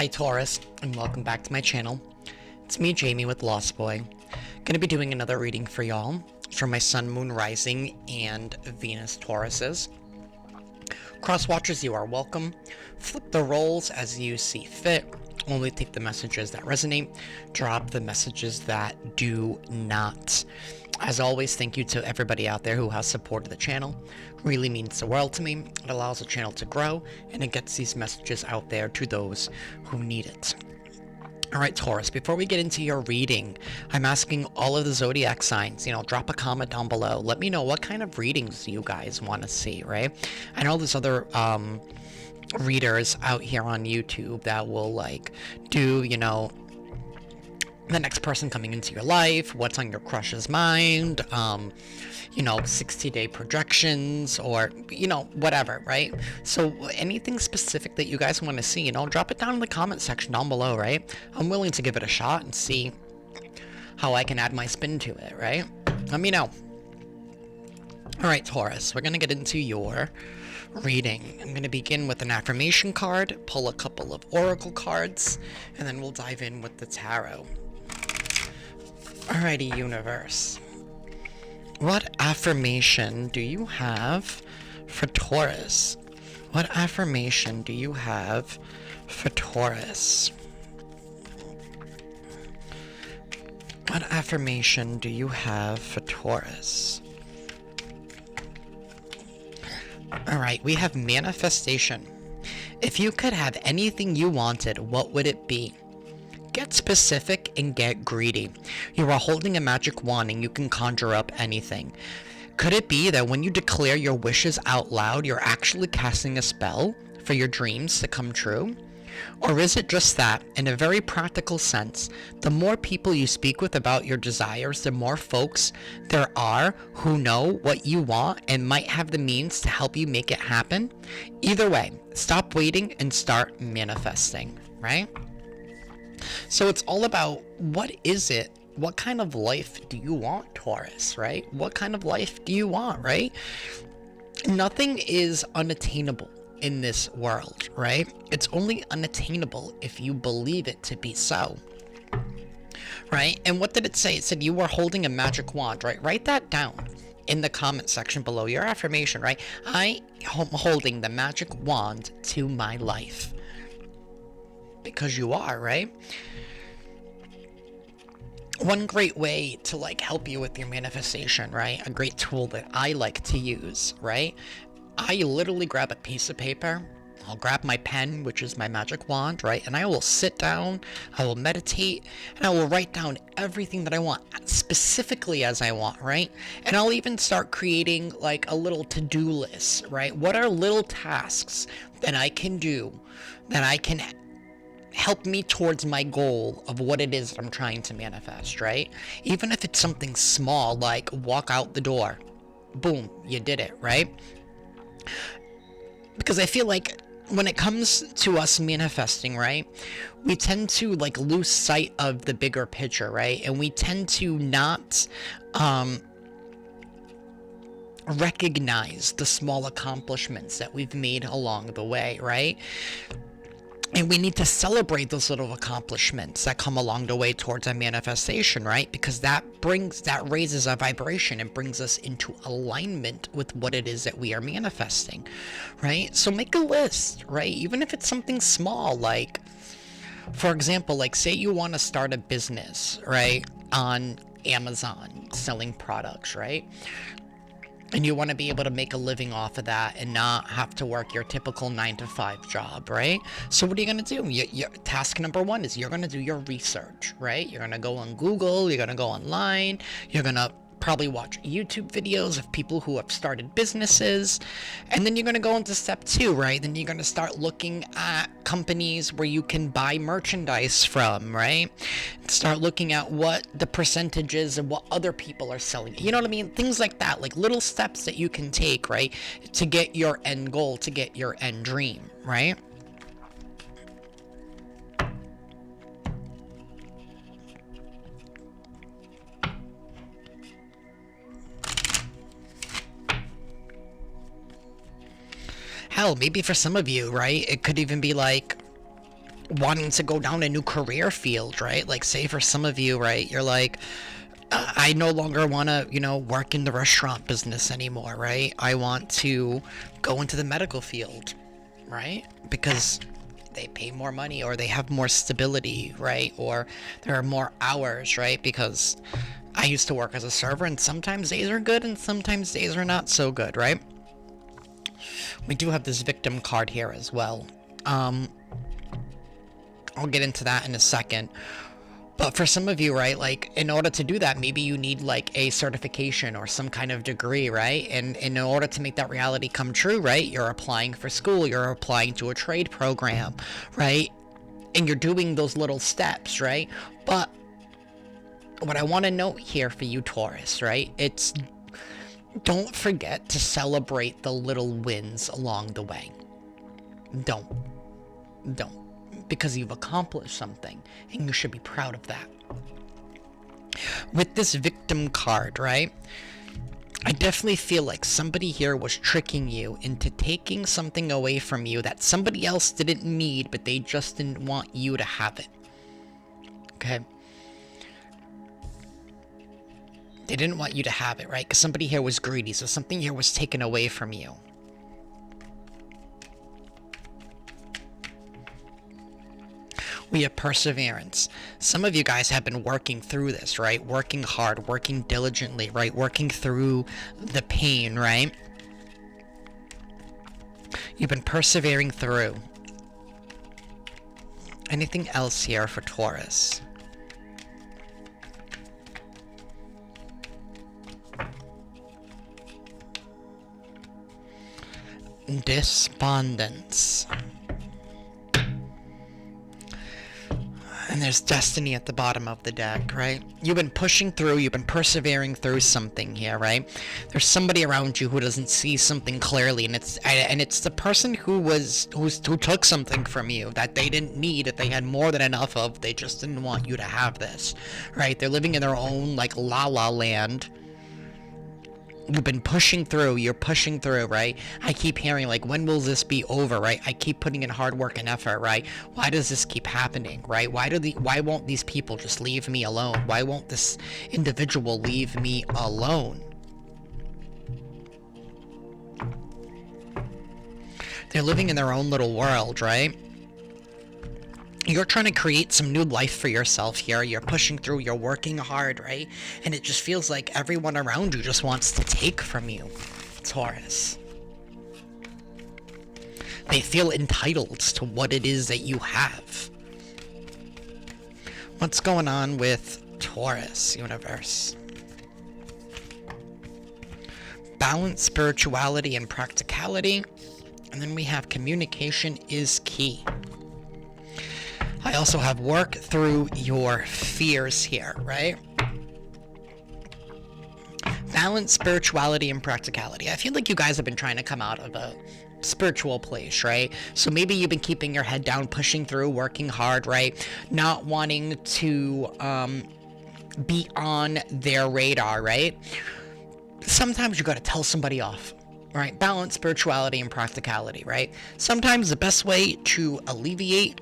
Hi Taurus, and welcome back to my channel. It's me, Jamie, with Lost Boy. Gonna be doing another reading for y'all for my Sun, Moon, Rising, and Venus Tauruses. Cross watchers, you are welcome. Flip the roles as you see fit. Only take the messages that resonate. Drop the messages that do not. As always, thank you to everybody out there who has supported the channel. Really means the world to me. It allows the channel to grow, and it gets these messages out there to those who need it. Alright, Taurus, before we get into your reading, I'm asking all of the zodiac signs, drop a comment down below. Let me know what kind of readings you guys want to see, right? I know there's other readers out here on YouTube that will do, the next person coming into your life, what's on your crush's mind, 60-day projections, or whatever, right? So anything specific that you guys want to see, drop it down in the comment section down below, right? I'm willing to give it a shot and see how I can add my spin to it, right? Let me know. All right, Taurus, we're gonna get into your reading. I'm gonna begin with an affirmation card, pull a couple of oracle cards, and then we'll dive in with the tarot. Alrighty, universe. What affirmation do you have for Taurus? What affirmation do you have for Taurus? What affirmation do you have for Taurus? Alright, we have manifestation. If you could have anything you wanted, what would it be? Get specific and get greedy. You are holding a magic wand and you can conjure up anything. Could it be that when you declare your wishes out loud, you're actually casting a spell for your dreams to come true? Or is it just that, in a very practical sense, the more people you speak with about your desires, the more folks there are who know what you want and might have the means to help you make it happen? Either way, stop waiting and start manifesting, right? So it's all about, what is it? What kind of life do you want, Taurus, right? What kind of life do you want, right? Nothing is unattainable in this world, right? It's only unattainable if you believe it to be so, right? And what did it say? It said you were holding a magic wand, right? Write that down in the comment section below, your affirmation, right? I am holding the magic wand to my life. Because you are, right? One great way to help you with your manifestation, right? A great tool that I like to use, right? I literally grab a piece of paper, I'll grab my pen, which is my magic wand, right? And I will sit down, I will meditate, and I will write down everything that I want, specifically as I want, right? And I'll even start creating a little to-do list, right? What are little tasks that I can do, that I can help me towards my goal of what it is that I'm trying to manifest, right? Even if it's something small, like walk out the door. Boom, you did it, right? Because I feel like when it comes to us manifesting, right, we tend to lose sight of the bigger picture, right? And we tend to not recognize the small accomplishments that we've made along the way, right? And we need to celebrate those little accomplishments that come along the way towards a manifestation, right? Because that raises our vibration and brings us into alignment with what it is that we are manifesting, right? So make a list, right? Even if it's something small, for example, say you want to start a business, right? On Amazon, selling products, right? And you want to be able to make a living off of that and not have to work your typical 9-to-5 job, right? So what are you going to do? Your task number one is you're going to do your research, right? You're going to go on Google, you're going to go online, you're going to probably watch YouTube videos of people who have started businesses, and then you're going to go into step 2, right? Then you're going to start looking at companies where you can buy merchandise from, right? Start looking at what the percentage is and what other people are selling. You know what I mean? Things like that, little steps that you can take, right, to get your end goal, to get your end dream, right? Hell, maybe for some of you, right, it could even be wanting to go down a new career field, right? Like, say for some of you, right, you're like, I no longer want to, work in the restaurant business anymore, right? I want to go into the medical field, right? Because they pay more money, or they have more stability, right? Or there are more hours, right? Because I used to work as a server, and sometimes days are good and sometimes days are not so good, right? We do have this victim card here as well. I'll get into that in a second. But for some of you, right, like, in order to do that, maybe you need like a certification or some kind of degree, right? And in order to make that reality come true, right, you're applying for school, you're applying to a trade program, right? And you're doing those little steps, right? But what I want to note here for you, Taurus, right, it's, don't forget to celebrate the little wins along the way. Don't. Because you've accomplished something, and you should be proud of that. With this victim card, right, I definitely feel like somebody here was tricking you into taking something away from you that somebody else didn't need, but they just didn't want you to have it. Okay? They didn't want you to have it, right? Because somebody here was greedy, so something here was taken away from you. We have perseverance. Some of you guys have been working through this, right? Working hard, working diligently, right? Working through the pain, right? You've been persevering through. Anything else here for Taurus? Despondence. And there's destiny at the bottom of the deck, right? You've been pushing through, you've been persevering through something here, right? There's somebody around you who doesn't see something clearly, and it's the person who took something from you that they didn't need, that they had more than enough of. They just didn't want you to have this, right? They're living in their own like la la land. You've been pushing through, you're pushing through, right? I keep hearing, like, when will this be over, right? I keep putting in hard work and effort, right? Why does this keep happening, right? Why won't these people just leave me alone? Why won't this individual leave me alone? They're living in their own little world, right? You're trying to create some new life for yourself here. You're pushing through, you're working hard, right? And it just feels like everyone around you just wants to take from you, Taurus. They feel entitled to what it is that you have. What's going on with Taurus, universe? Balance, spirituality, and practicality. And then we have communication is key. I also have work through your fears here, right? Balance, spirituality, and practicality. I feel like you guys have been trying to come out of a spiritual place, right? So maybe you've been keeping your head down, pushing through, working hard, right? Not wanting to be on their radar, right? Sometimes you got to tell somebody off. Right? Balance, spirituality, and practicality, right? Sometimes the best way to alleviate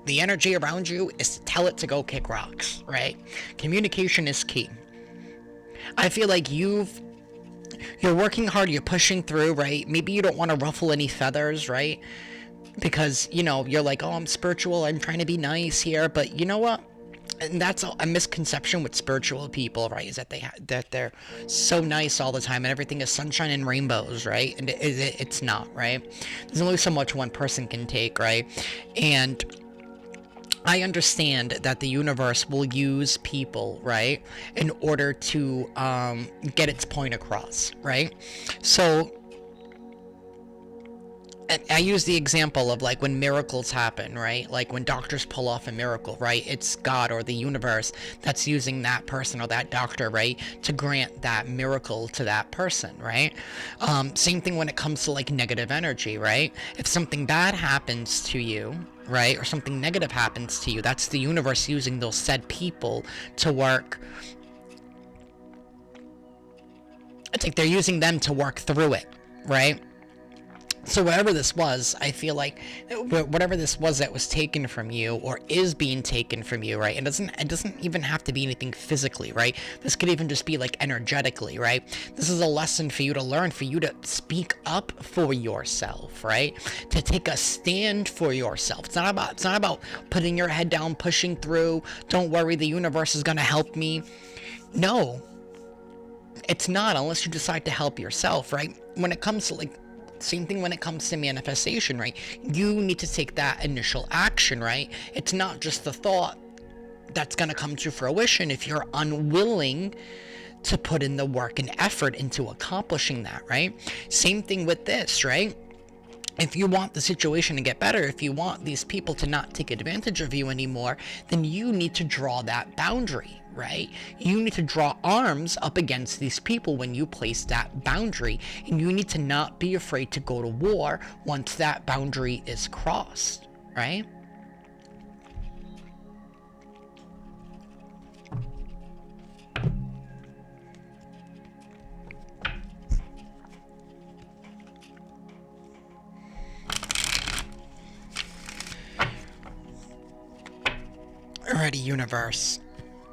the energy around you is to tell it to go kick rocks, right? Communication is key. I feel like you're working hard, you're pushing through, right? Maybe you don't want to ruffle any feathers, right? Because, you're like, oh, I'm spiritual, I'm trying to be nice here, but you know what? And that's a misconception with spiritual people, right? Is that that they're so nice all the time and everything is sunshine and rainbows, right? And it's not, right? There's only so much one person can take, right? And I understand that the universe will use people, right, in order to get its point across, right? So I use the example of like when miracles happen, right? Like when doctors pull off a miracle, right? It's God or the universe that's using that person or that doctor, right, to grant that miracle to that person, right? Same thing when it comes to like negative energy, right? If something bad happens to you, right, or something negative happens to you, that's the universe using those said people to work. It's like they're using them to work through it, right? So whatever this was, I feel like whatever this was that was taken from you or is being taken from you, right? It doesn't even have to be anything physically, right? This could even just be like energetically, right? This is a lesson for you to learn, for you to speak up for yourself, right? To take a stand for yourself. It's not about putting your head down, pushing through. Don't worry, the universe is going to help me. No. It's not, unless you decide to help yourself, right? When it comes to like, same thing when it comes to manifestation, right? You need to take that initial action, right? It's not just the thought that's going to come to fruition if you're unwilling to put in the work and effort into accomplishing that, right? Same thing with this, right? If you want the situation to get better, if you want these people to not take advantage of you anymore, then you need to draw that boundary, right? You need to draw arms up against these people when you place that boundary, and you need to not be afraid to go to war once that boundary is crossed, right? Alrighty, universe.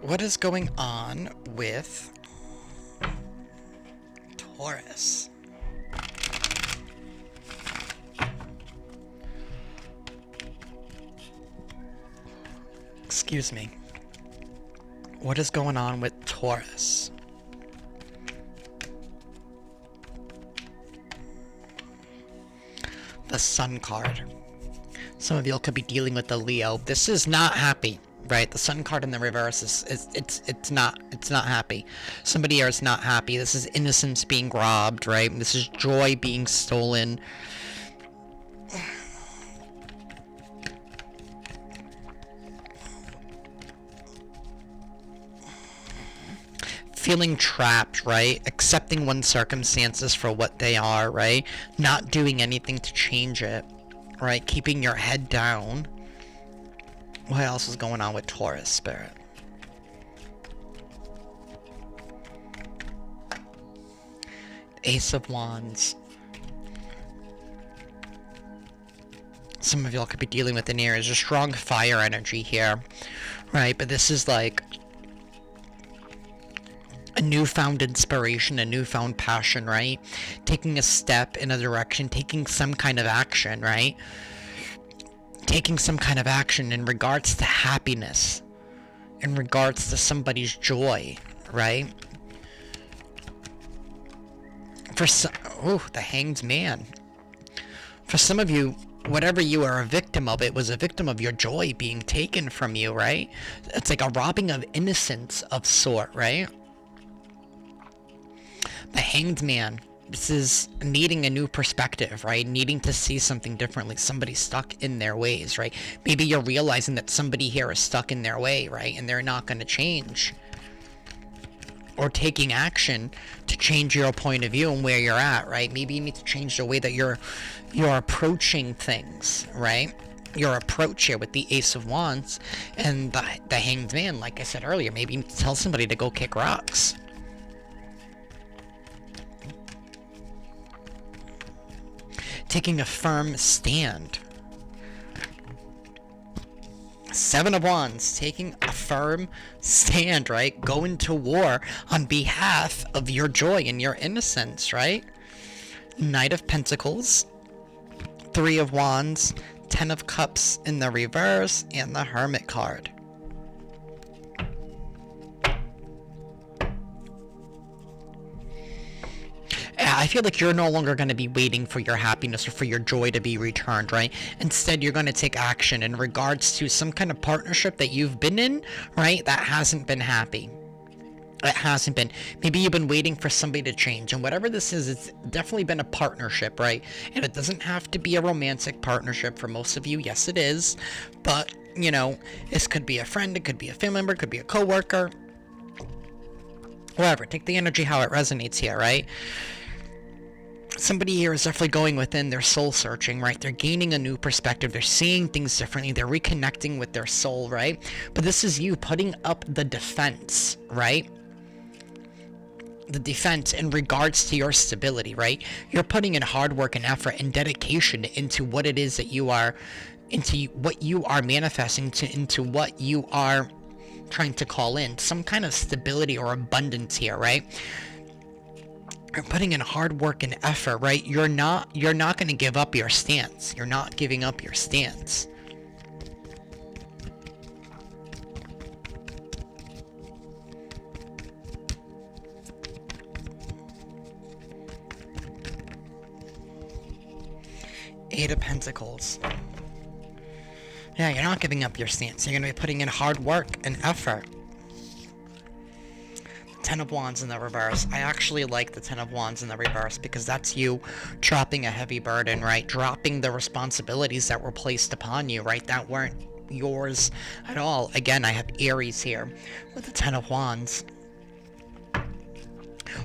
What is going on with Taurus? Excuse me. What is going on with Taurus? The Sun card. Some of y'all could be dealing with the Leo. This is not happy. Right, the Sun card in the reverse it's not happy. Somebody here is not happy. This is innocence being robbed, right? This is joy being stolen. Feeling trapped, right? Accepting one's circumstances for what they are, right? Not doing anything to change it, right? Keeping your head down. What else is going on with Taurus, Spirit? Ace of Wands. Some of y'all could be dealing with an air. There's a strong fire energy here, right? But this is like a newfound inspiration, a newfound passion, right? Taking a step in a direction, taking some kind of action, right? Taking some kind of action in regards to happiness, in regards to somebody's joy, right? For some, the Hanged Man. For some of you, whatever you are a victim of, it was a victim of your joy being taken from you, right? It's like a robbing of innocence of sort, right? The Hanged Man. This is needing a new perspective, right? Needing to see something differently. Somebody stuck in their ways, right? Maybe you're realizing that somebody here is stuck in their way, right? And they're not going to change. Or taking action to change your point of view and where you're at, right? Maybe you need to change the way that you're approaching things, right? Your approach here with the Ace of Wands and the Hanged Man, like I said earlier. Maybe you need to tell somebody to go kick rocks. Taking a firm stand. Seven of Wands, taking a firm stand, right? Going to war on behalf of your joy and your innocence, right? Knight of Pentacles, Three of Wands, Ten of Cups in the reverse, and the Hermit card. I feel like you're no longer going to be waiting for your happiness or for your joy to be returned, right? Instead, you're going to take action in regards to some kind of partnership that you've been in, right? That hasn't been happy. It hasn't been. Maybe you've been waiting for somebody to change. And whatever this is, it's definitely been a partnership, right? And it doesn't have to be a romantic partnership for most of you. Yes, it is. But, you know, this could be a friend. It could be a family member. It could be a coworker. Whatever. Take the energy how it resonates here, right? Somebody here is definitely going within their soul searching, right? They're gaining a new perspective. They're seeing things differently. They're reconnecting with their soul, right? But this is you putting up the defense, right? the defense in regards to your stability, right? You're putting in hard work and effort and dedication into what it is that you are, into what you are manifesting, into what you are trying to call in. Some kind of stability or abundance here, right? You're putting in hard work and effort, right? You're not going to give up your stance. You're not giving up your stance. Eight of Pentacles. Yeah, you're not giving up your stance. You're going to be putting in hard work and effort. Ten of Wands in the reverse. I actually like the Ten of Wands in the reverse because that's you dropping a heavy burden, right? Dropping the responsibilities that were placed upon you, right? That weren't yours at all. Again, I have Aries here with the Ten of Wands.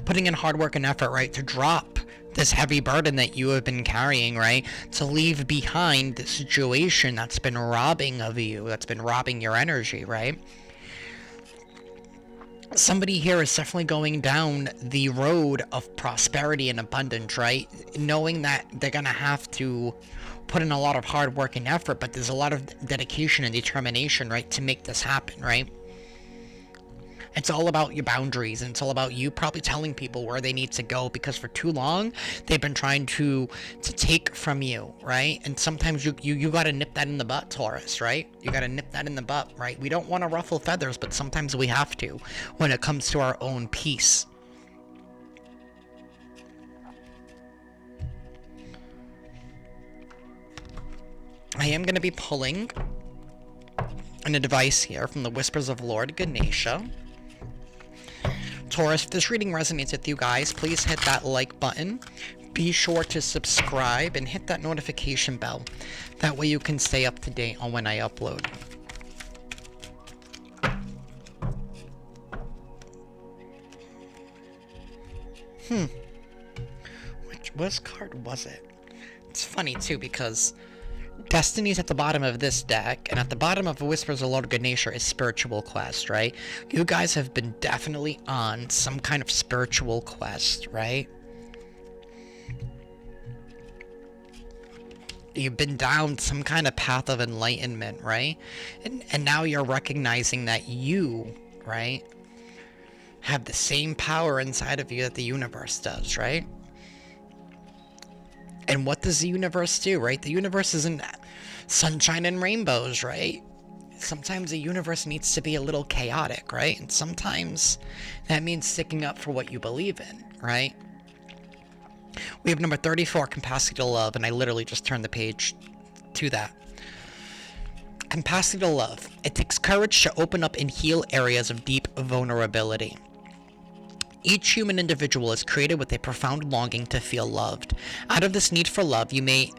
Putting in hard work and effort, right? To drop this heavy burden that you have been carrying, right? To leave behind the situation that's been robbing of you, that's been robbing your energy, right? Somebody here is definitely going down the road of prosperity and abundance, right? Knowing that they're gonna have to put in a lot of hard work and effort, but there's a lot of dedication and determination, right, to make this happen, right? It's all about your boundaries, and it's all about you probably telling people where they need to go, because for too long they've been trying to take from you, right? And sometimes you got to nip that in the butt, Taurus, right? You got to nip that in the butt, right? We don't want to ruffle feathers, but sometimes we have to when it comes to our own peace. I am going to be pulling an advice here from the Whispers of Lord Ganesha. Taurus, if this reading resonates with you guys, please hit that like button. Be sure to subscribe and hit that notification bell. That way you can stay up to date on when I upload. Which card was it? It's funny too, because Destiny's at the bottom of this deck, and at the bottom of Whispers of Lord Ganesha is Spiritual Quest, right? You guys have been definitely on some kind of spiritual quest, right? You've been down some kind of path of enlightenment, right? And now you're recognizing that you, right, have the same power inside of you that the universe does, right? And what does the universe do, right? The universe isn't sunshine and rainbows, right? Sometimes the universe needs to be a little chaotic, right? And sometimes that means sticking up for what you believe in, right? We have number 34, Capacity to Love, and I literally just turned the page to that. Capacity to love. It takes courage to open up and heal areas of deep vulnerability. Each human individual is created with a profound longing to feel loved. Out of this need for love, you may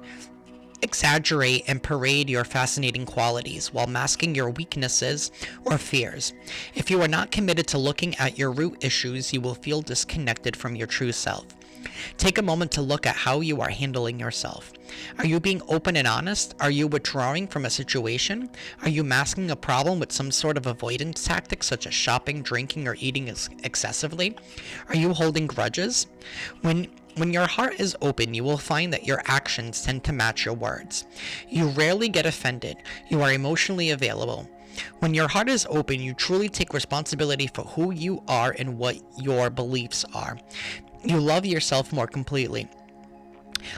exaggerate and parade your fascinating qualities while masking your weaknesses or fears. If you are not committed to looking at your root issues, you will feel disconnected from your true self. Take a moment to look at how you are handling yourself. Are you being open and honest? Are you withdrawing from a situation? Are you masking a problem with some sort of avoidance tactic, such as shopping, drinking, or eating excessively? Are you holding grudges? When your heart is open, you will find that your actions tend to match your words. You rarely get offended. You are emotionally available. When your heart is open, you truly take responsibility for who you are and what your beliefs are. You love yourself more completely.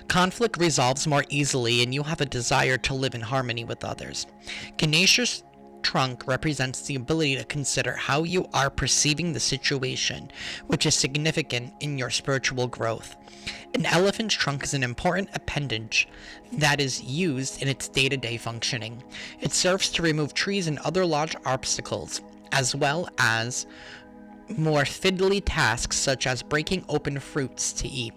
Conflict resolves more easily, and you have a desire to live in harmony with others. Ganesha's trunk represents the ability to consider how you are perceiving the situation, which is significant in your spiritual growth. An elephant's trunk is an important appendage that is used in its day-to-day functioning. It serves to remove trees and other large obstacles, as well as more fiddly tasks such as breaking open fruits to eat.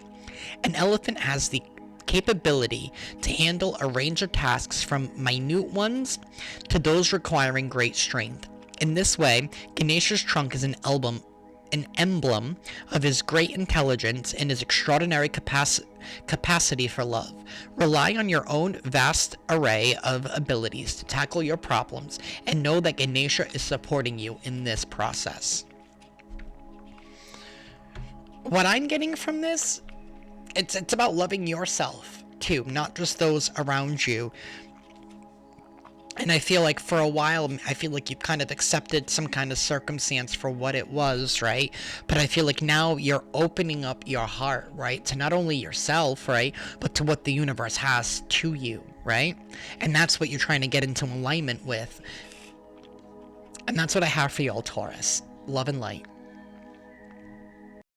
An elephant has the capability to handle a range of tasks from minute ones to those requiring great strength. In this way, Ganesha's trunk is an emblem of his great intelligence and his extraordinary capacity for love. Rely on your own vast array of abilities to tackle your problems, and know that Ganesha is supporting you in this process. what I'm getting from this, it's about loving yourself too, not just those around you. And I feel like for a while, I feel like you've kind of accepted some kind of circumstance for what it was, right? But I feel like now you're opening up your heart, right? To not only yourself, right? But to what the universe has to you, right? And that's what you're trying to get into alignment with. And that's what I have for you all, Taurus. Love and light.